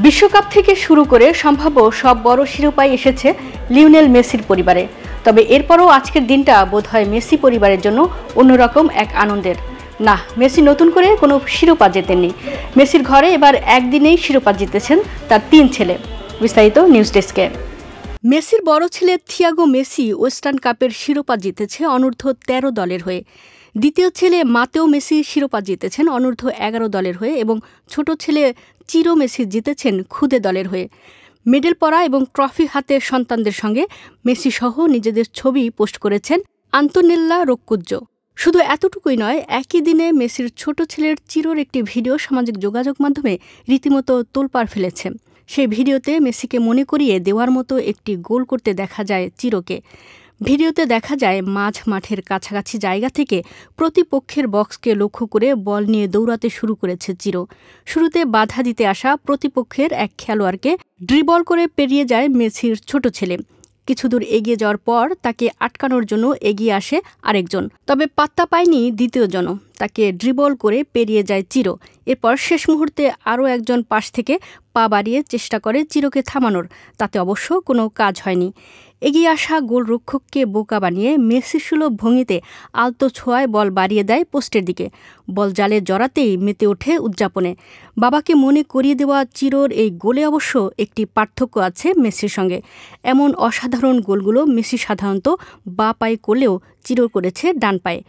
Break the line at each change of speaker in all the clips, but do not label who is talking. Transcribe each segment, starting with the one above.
বিশ্বকাপ থেকে শুরু করে সম্ভাব্য সব বড় শিরোপাই এসেছে লিওনেল মেসির পরিবারে। তবে এরপরও আজকের দিনটা বোধহয় মেসি পরিবারের জন্য অন্যরকম এক আনন্দের। না, মেসি নতুন করে কোনো শিরোপা জেতেননি। মেসির ঘরে এবার একদিনেই শিরোপা জিতেছেন তার 3 ছেলে। বিস্তারিত নিউজ ডেস্কে। মেসির বড় ছেলে থিয়াগো মেসি ওয়েস্টার্ন কাপের শিরোপা জিতেছে অনূর্ধ্ব 13 দলের হয়ে। দ্বিতীয় ছেলে মাতেও মেসি শিরোপা জিতেছেন অনূর্ধ্ব 11 দলের হয়ে এবং ছোট ছেলে চিরো মেসি জিতেছেন খুদে দলের হয়ে। মেডেল পরা এবং ট্রফি হাতে সন্তানদের সঙ্গে মেসি সহ নিজেদের ছবি পোস্ট করেছেন আন্তোনেল্লা রোক্কুজ্জো। শুধু এতটুকুই নয়, একই দিনে মেসির ছোট ছেলের চিরোর একটি ভিডিও সামাজিক যোগাযোগ মাধ্যমে রীতিমতো তোলপাড় ফেলেছে। সেই ভিডিওতে মেসিকে মনে করিয়ে দেওয়ার মতো একটি গোল করতে দেখা যায় চিরোকে। ভিডিওতে দেখা যায় মাঝ মাঠের কাছাকাছি জায়গা থেকে প্রতিপক্ষের বক্সকে লক্ষ্য করে বল নিয়ে দৌড়াতে শুরু করেছে চিরো। শুরুতে বাধা দিতে আসা প্রতিপক্ষের এক খেলোয়াড়কে ড্রিবল করে পেরিয়ে যায় মেসির ছোট ছেলে। কিছুদূর এগিয়ে যাওয়ার পর তাকে আটকানোর জন্য এগিয়ে আসে আরেকজন, তবে পাত্তা পায়নি দ্বিতীয়জন। তাকে ড্রিবল করে পেরিয়ে যায় চিরো। এরপর শেষ মুহূর্তে আরও একজন পাশ থেকে পা বাড়িয়ে চেষ্টা করে চিরোকে থামানোর, তাতে অবশ্য কোনো কাজ হয়নি। এগিয়ে আসা গোলরক্ষককে বোকা বানিয়ে মেসি সুলভ ভঙ্গিতে আলতো ছোঁয়ায় বল বাড়িয়ে দেয় পোস্টের দিকে। বল জালে জড়াতেই মেতে ওঠে উদযাপনে। বাবাকে মনে করিয়ে দেওয়া চিরোর এই গোলে অবশ্য একটি পার্থক্য আছে মেসির সঙ্গে। এমন অসাধারণ গোলগুলো মেসি সাধারণত বাঁ পায়ে করলেও চিরো করেছে ডান পায়ে।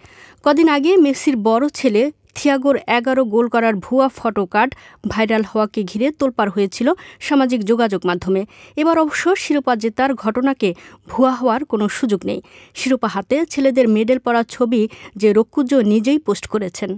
কদিন আগে মেসির বড় ছেলে থিয়াগোর 11 গোল করার ভুয়া ফটো কার্ড ভাইরাল হওয়াকে ঘিরে তোলপাড় হয়েছিল সামাজিক যোগাযোগ মাধ্যমে। এবার অবশ্য শিরোপা জেতার ঘটনাকে ভুয়া হওয়ার কোনো সুযোগ নেই। শিরোপা হাতে ছেলেদের মেডেল পরা ছবি যে রোক্কুজ্জো নিজেই পোস্ট করেছেন।